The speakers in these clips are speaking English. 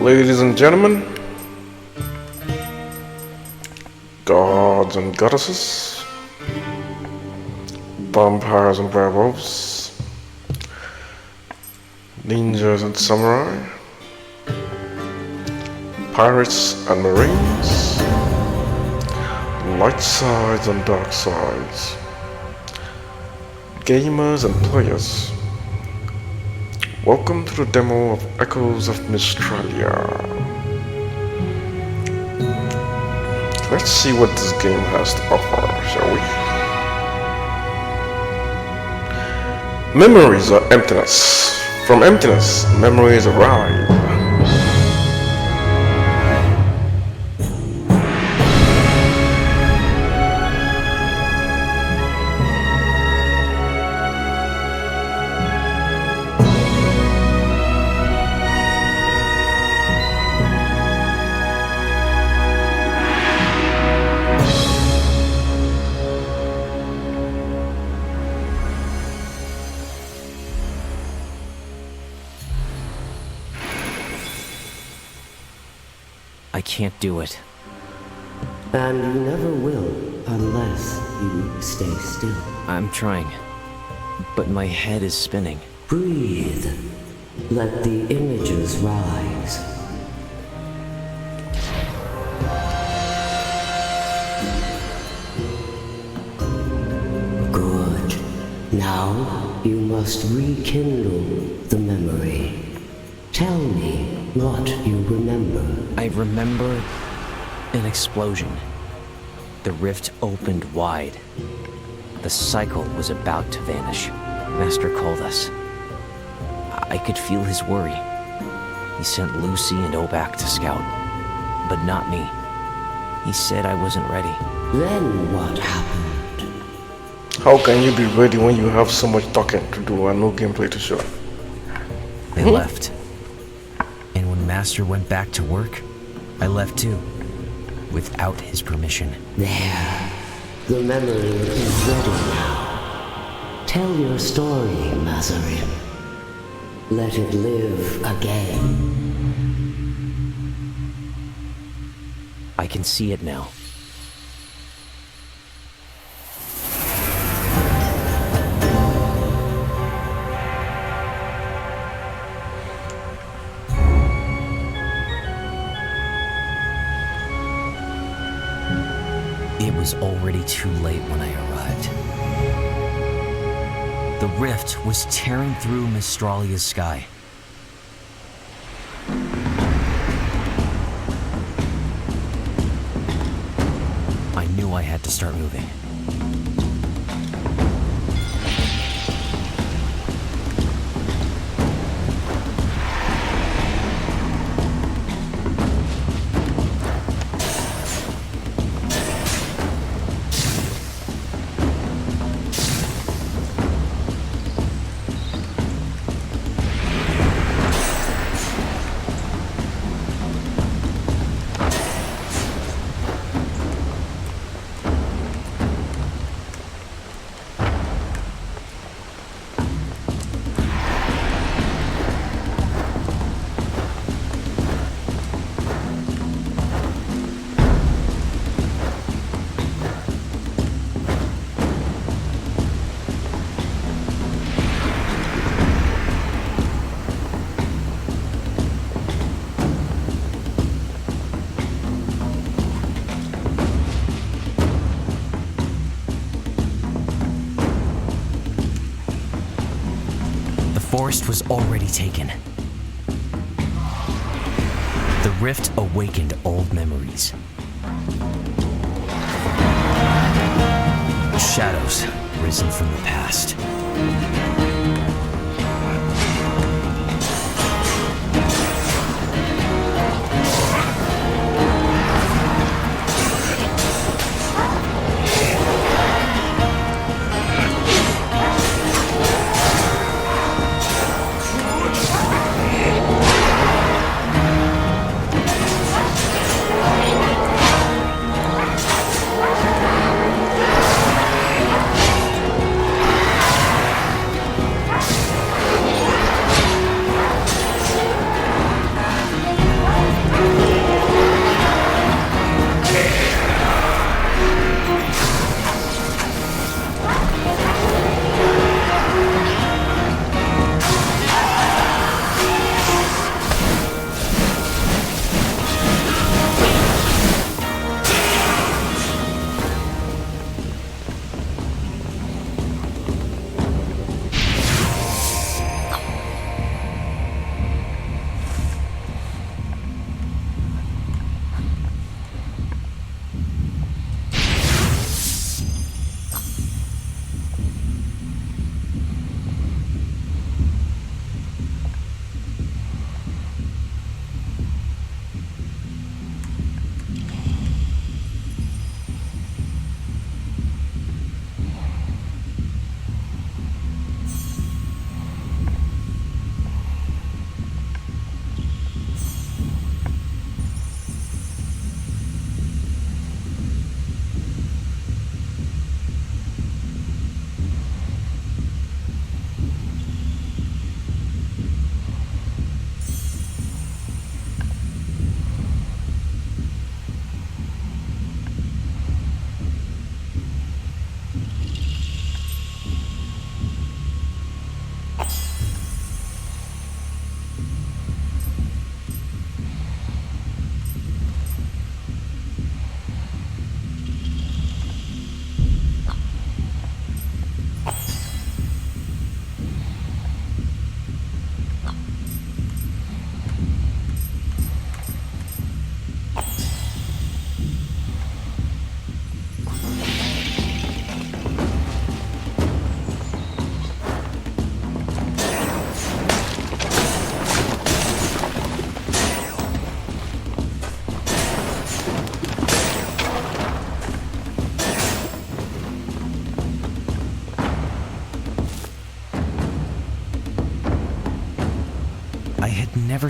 Ladies and gentlemen, gods and goddesses, vampires and werewolves, ninjas and samurai, pirates and marines, light sides and dark sides, gamers and players. Welcome to the demo of Echoes of Mystralia. Let's see what this game has to offer, shall we? Memories are emptiness. From emptiness, memories arise. I can't do it. And you never will, unless you stay still. I'm trying, but my head is spinning. Breathe. Let the images rise. Good. Now you must rekindle the memory. Tell me what you remember. I remember an explosion. The rift opened wide. The cycle was about to vanish. Master called us. I could feel his worry. He sent Lucy and Obak to scout, but not me. He said I wasn't ready. Then what happened? How can you be ready when you have so much talking to do and no gameplay to show? They left. And when Master went back to work, I left too, without his permission. There. The memory is ready now. Tell your story, Mazarin. Let it live again. I can see it now. It was already too late when I arrived. The rift was tearing through Mystralia's sky. I knew I had to start moving. The forest was already taken. The rift awakened old memories. Shadows risen from the past.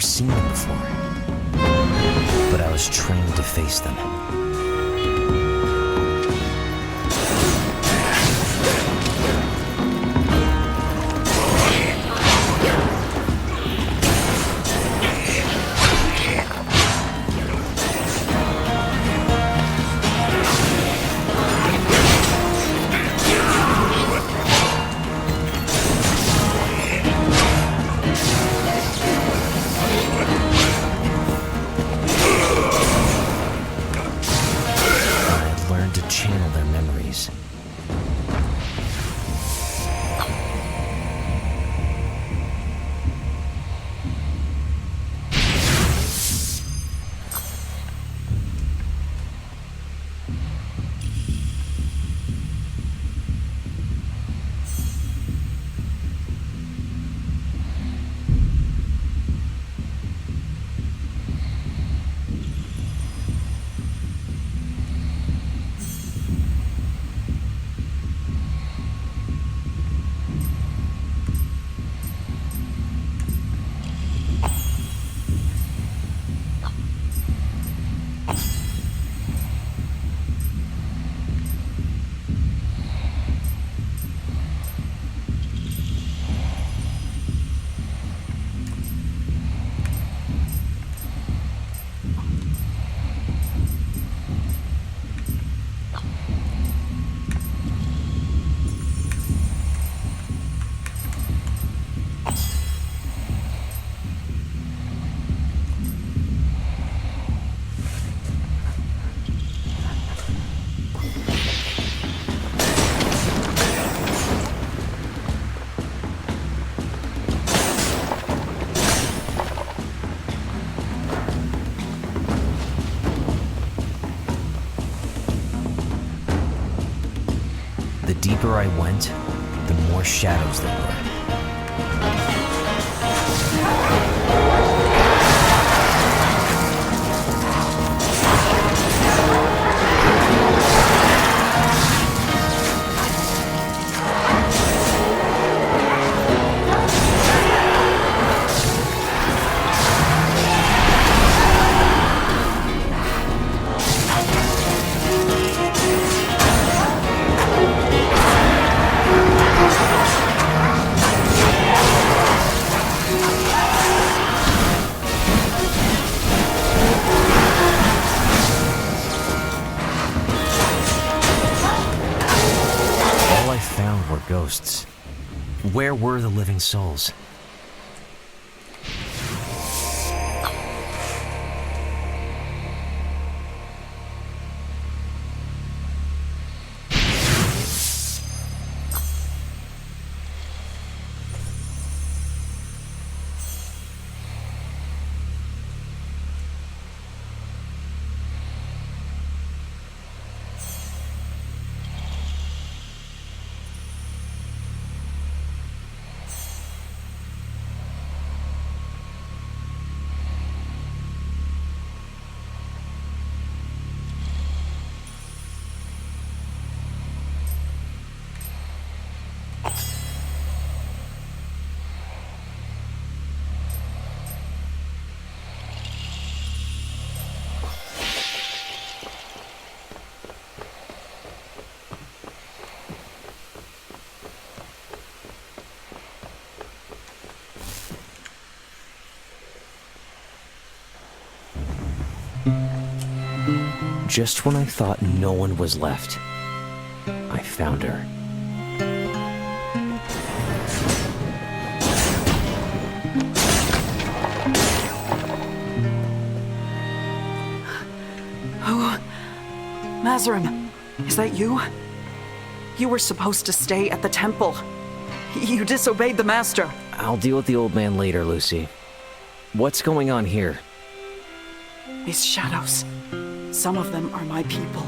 seen them before, but I was trained to face them. Channel their memories. The deeper I went, the more shadows there were. Ghosts. Where were the living souls? Just when I thought no one was left, I found her. Oh, Mazarin, is that you? You were supposed to stay at the temple. You disobeyed the master. I'll deal with the old man later, Lucy. What's going on here? These shadows. Some of them are my people.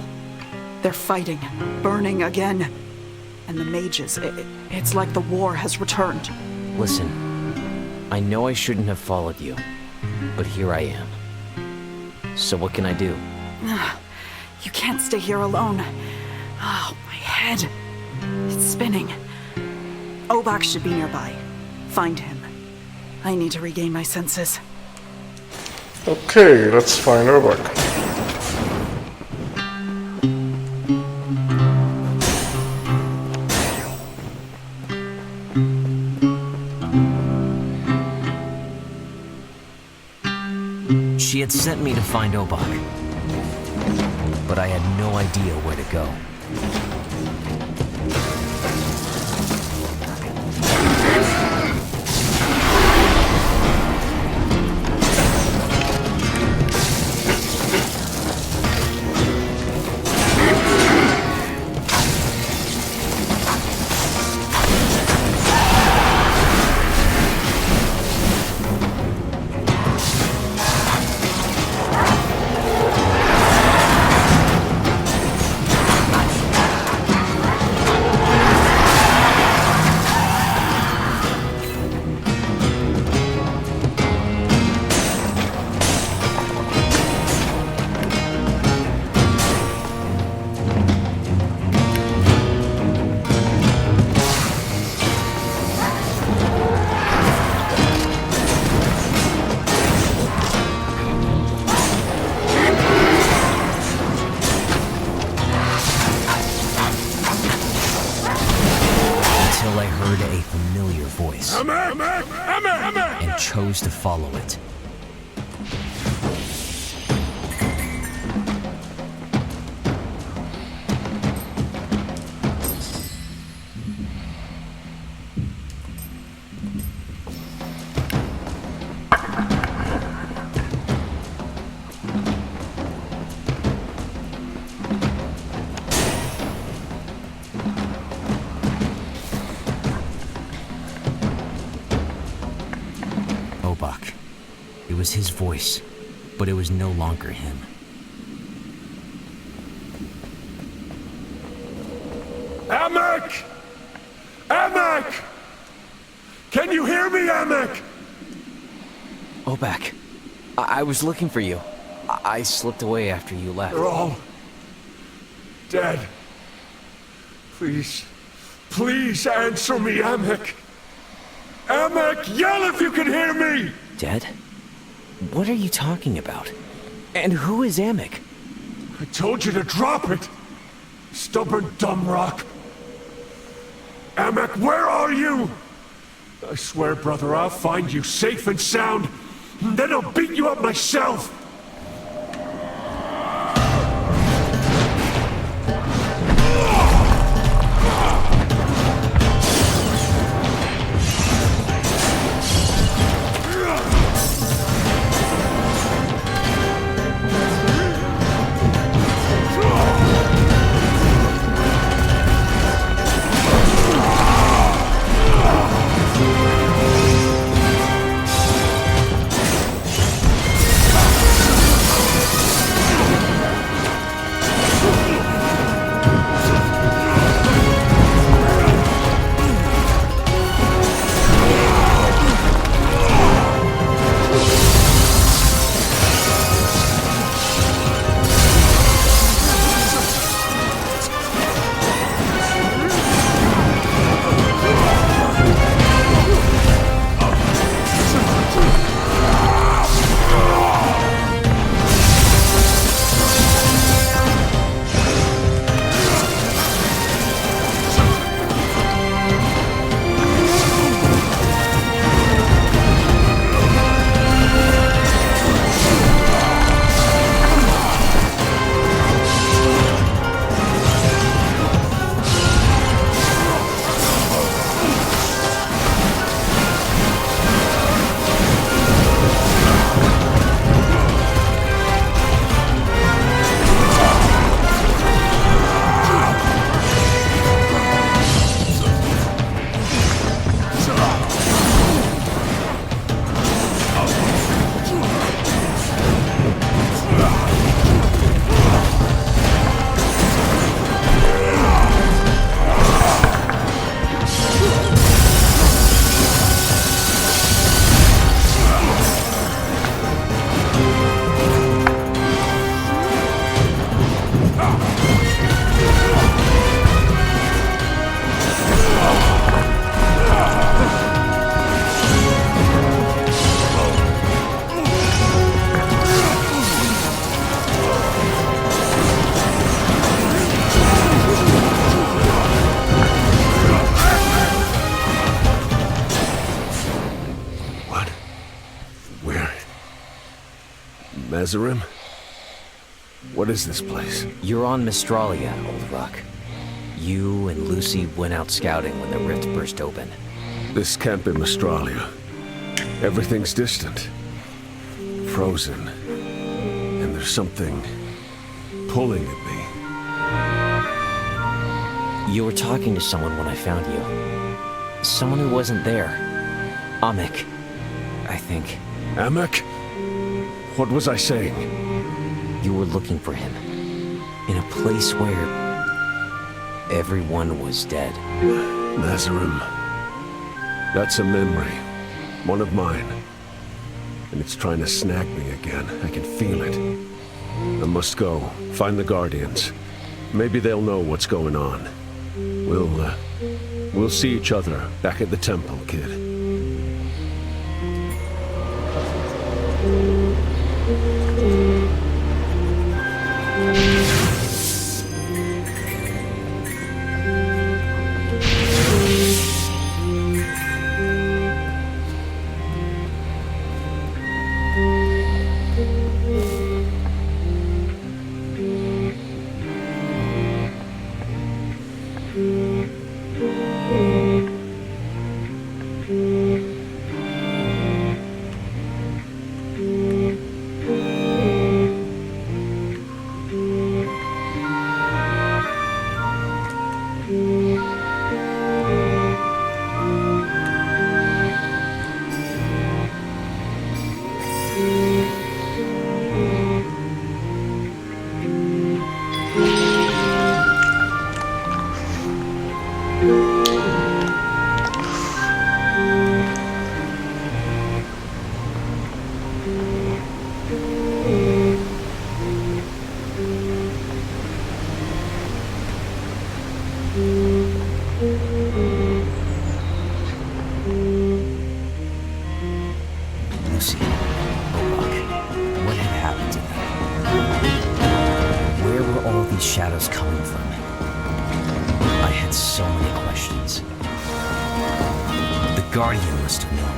They're fighting, burning again. And the mages, it's like the war has returned. Listen, I know I shouldn't have followed you, but here I am. So what can I do? You can't stay here alone. Oh, my head. It's spinning. Obak should be nearby. Find him. I need to regain my senses. Okay, let's find Urbach. She had sent me to find Obak, but I had no idea where to go. And chose to follow it. It was his voice, but it was no longer him. Amek! Amek! Can you hear me, Amek? Obak, I was looking for you. I slipped away after you left. They're all dead. Please, please answer me, Amek. Amek, yell if you can hear me! Dead? What are you talking about? And who is Amek? I told you to drop it! Stubborn dumb rock! Amek, where are you? I swear, brother, I'll find you safe and sound, and then I'll beat you up myself! Mazarim? What is this place? You're on Mystralia, Old Rock. You and Lucy went out scouting when the rift burst open. This can't be Mystralia. Everything's distant. Frozen. And there's something pulling at me. You were talking to someone when I found you. Someone who wasn't there. Amik, I think. Amek? What was I saying? You were looking for him. In a place where everyone was dead. Mazarim. That's a memory. One of mine. And it's trying to snag me again. I can feel it. I must go. Find the Guardians. Maybe they'll know what's going on. We'll see each other back at the temple, kid. Lucy, Buck, what had happened to them? Where were all these shadows coming from? I had so many questions. The Guardian must have known.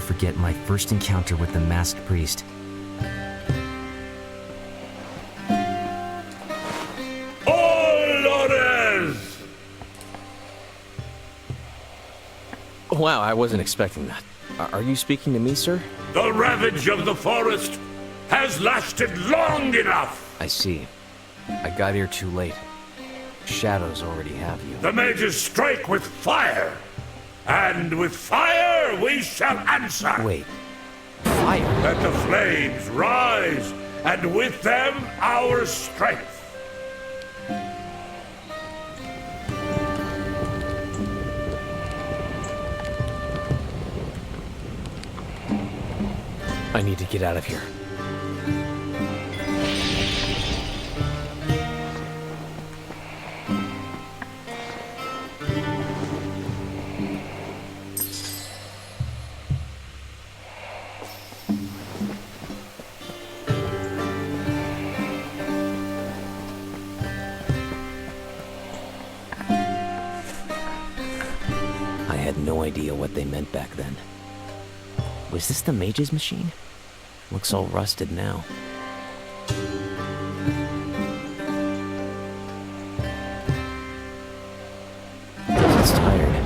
Forget my first encounter with the masked priest. Olores! Wow, I wasn't expecting that. Are you speaking to me, sir? The ravage of the forest has lasted long enough! I see. I got here too late. Shadows already have you. The mages strike with fire! And with fire we shall answer! Wait. Fire? Let the flames rise, and with them our strength! I need to get out of here. had no idea what they meant back then. Was this the mage's machine? Looks all rusted now. It's tired.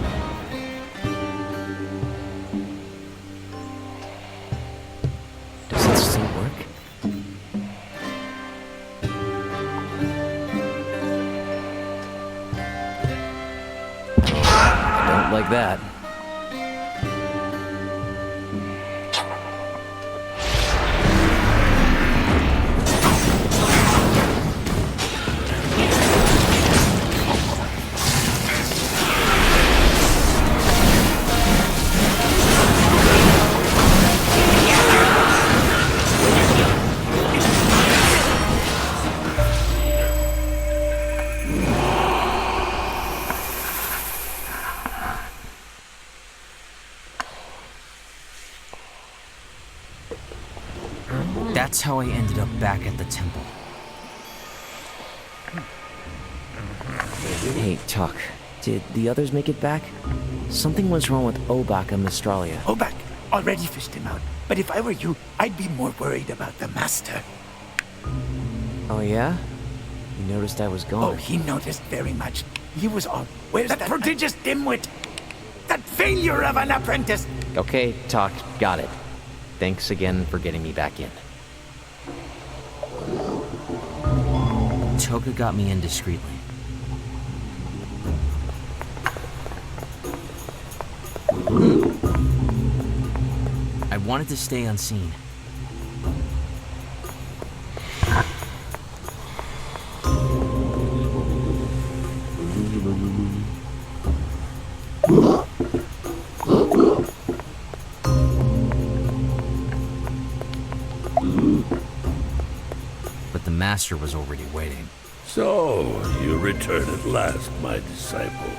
Does it still work? I don't like that. That's how I ended up back at the temple. Hey, Tuck. Did the others make it back? Something was wrong with Obak and Mystralia. Obak already fished him out. But if I were you, I'd be more worried about the master. Oh, yeah? You noticed I was gone. Oh, he noticed very much. He was all, where's that prodigious dimwit? That failure of an apprentice! Okay, Tuck. Got it. Thanks again for getting me back in. Toka got me in discreetly. I wanted to stay unseen. But the master was already waiting. So, you return at last, my disciple.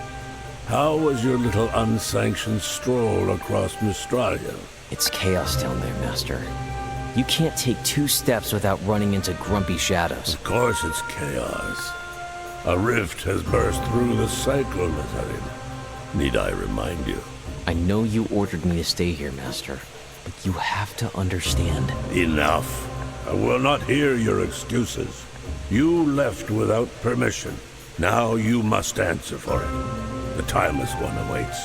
How was your little unsanctioned stroll across Mystralia? It's chaos down there, Master. You can't take 2 steps without running into grumpy shadows. Of course it's chaos. A rift has burst through the cycle, Nazarin. Need I remind you? I know you ordered me to stay here, Master, but you have to understand. Enough. I will not hear your excuses. You left without permission. Now you must answer for it. The timeless one awaits.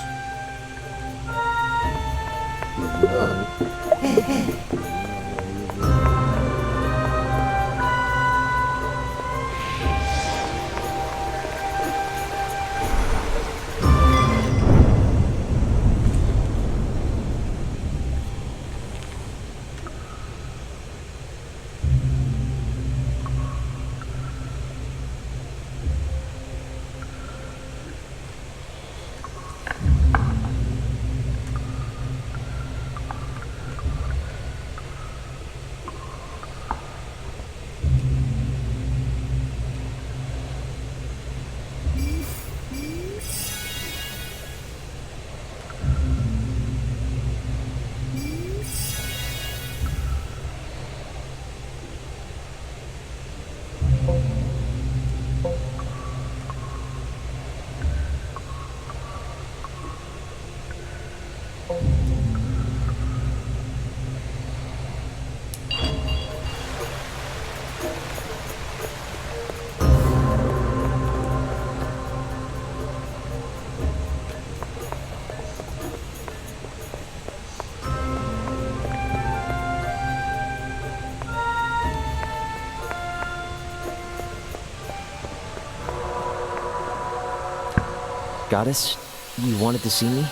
Goddess, you wanted to see me?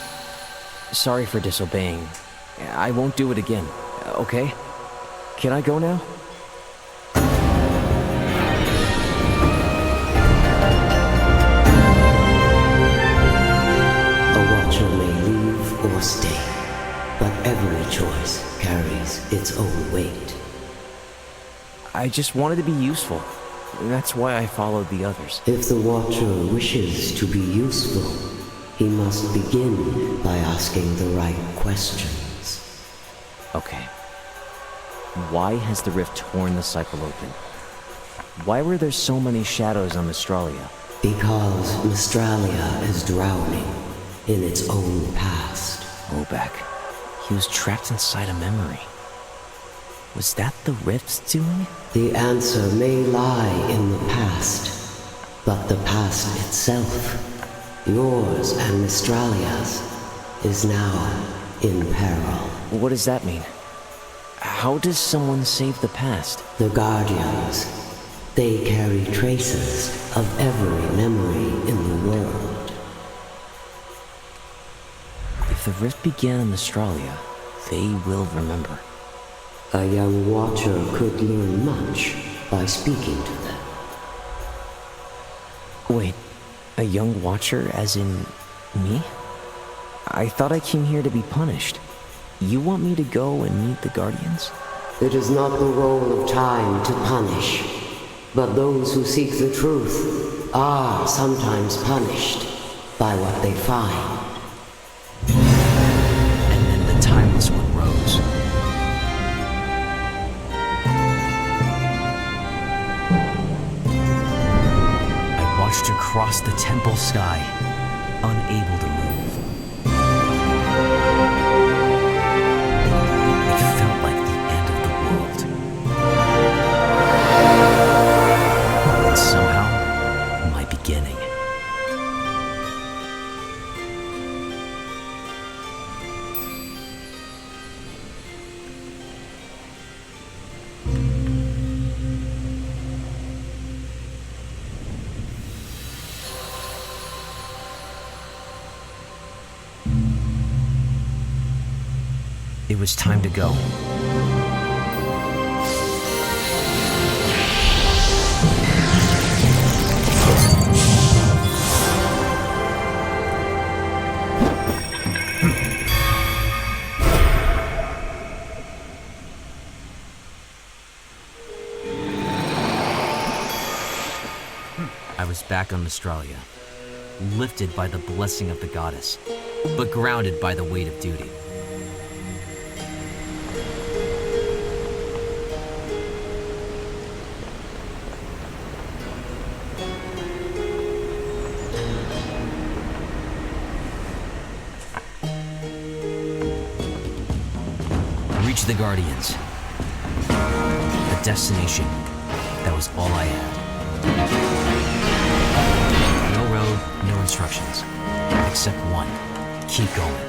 Sorry for disobeying. I won't do it again, okay? Can I go now? A watcher may leave or stay, but every choice carries its own weight. I just wanted to be useful. That's why I followed the others. If the watcher wishes to be useful, he must begin by asking the right questions. Okay. Why has the rift torn the cycle open? Why were there so many shadows on Mystralia? Because Mystralia is drowning in its own past. Obek. He was trapped inside a memory. Was that the rift's doing? The answer may lie in the past, but the past itself, yours and Mystralia's, is now in peril. What does that mean? How does someone save the past? The Guardians, they carry traces of every memory in the world. If the rift began in Mystralia, they will remember. A young watcher could learn much by speaking to them. Wait, a young watcher as in me? I thought I came here to be punished. You want me to go and meet the Guardians? It is not the role of time to punish, but those who seek the truth are sometimes punished by what they find. And then the Timeless One rose. I watched her cross the temple sky, unable to move. It was time to go. I was back on Mystralia, lifted by the blessing of the goddess, but grounded by the weight of duty. Reach the Guardians. A destination that was all I had. No road, no instructions. Except one. Keep going.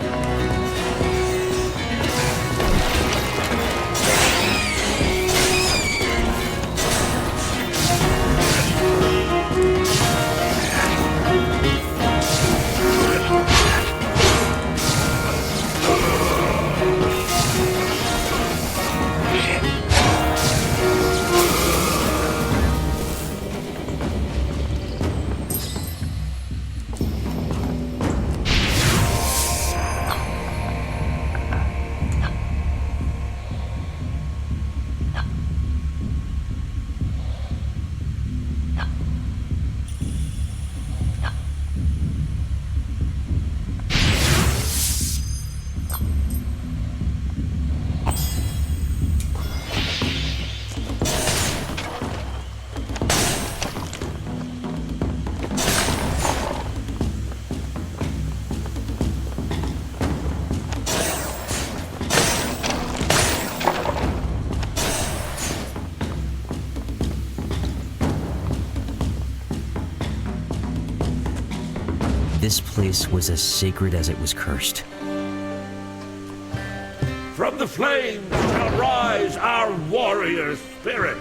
This place was as sacred as it was cursed. From the flames shall rise our warrior spirit.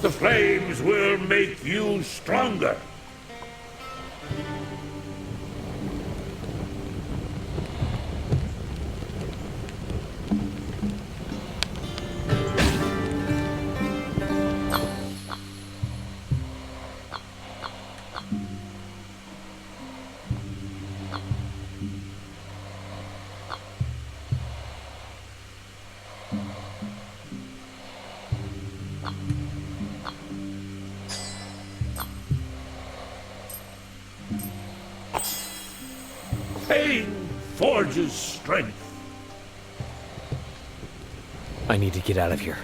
The flames will make you stronger. forges strength. I need to get out of here.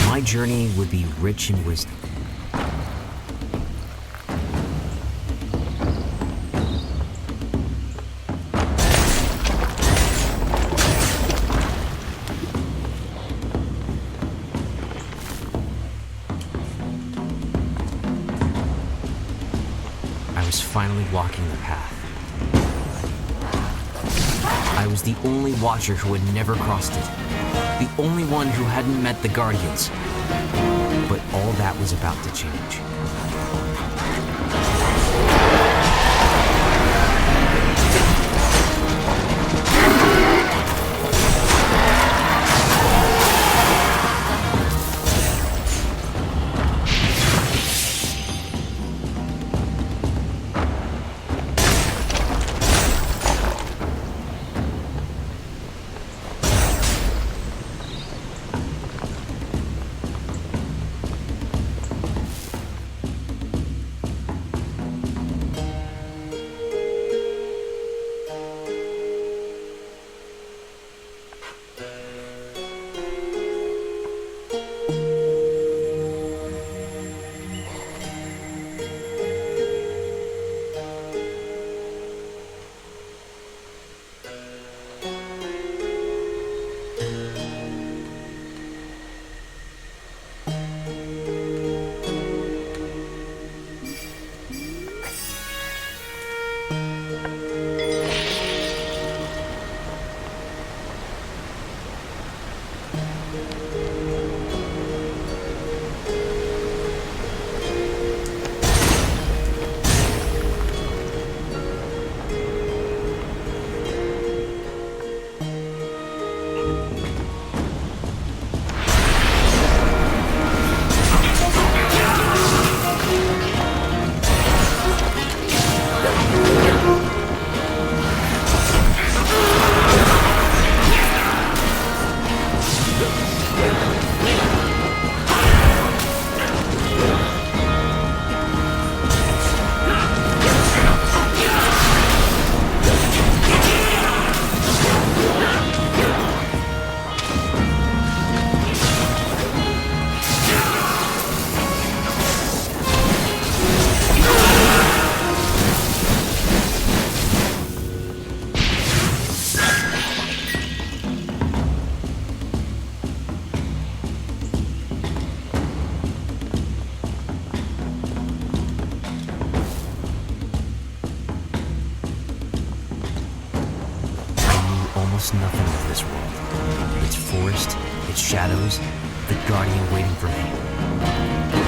My journey would be rich in wisdom. I was finally walking the path. I was the only Watcher who had never crossed it. The only one who hadn't met the Guardians. But all that was about to change. Almost nothing of this world. Its forest, its shadows, the Guardian waiting for me.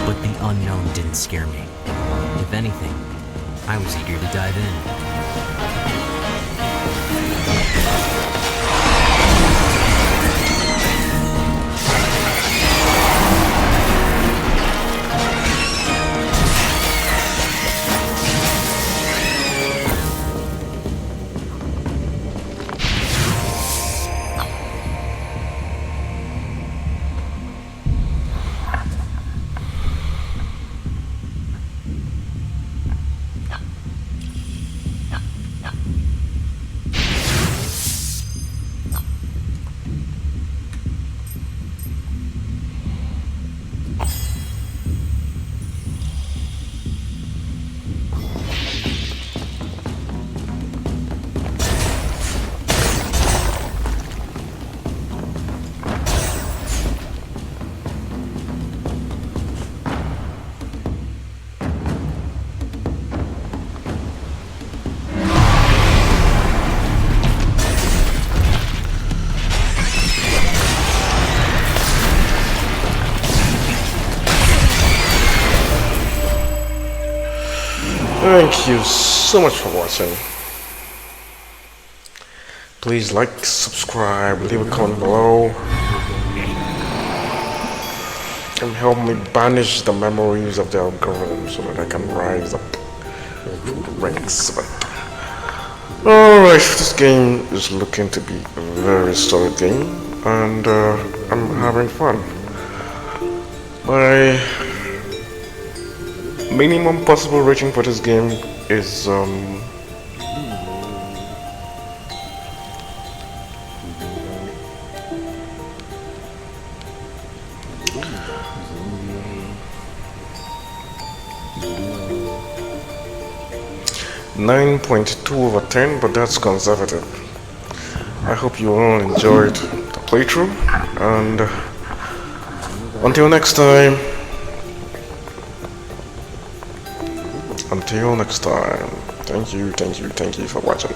But the unknown didn't scare me. If anything, I was eager to dive in. Thank you so much for watching. Please like, subscribe, leave a comment below, and help me banish the memories of the algorithm so that I can rise up through the ranks. Alright, this game is looking to be a very solid game, and I'm having fun. My minimum possible rating for this game is 9.2/10, but that's conservative. I hope you all enjoyed the playthrough, and until next time, thank you for watching.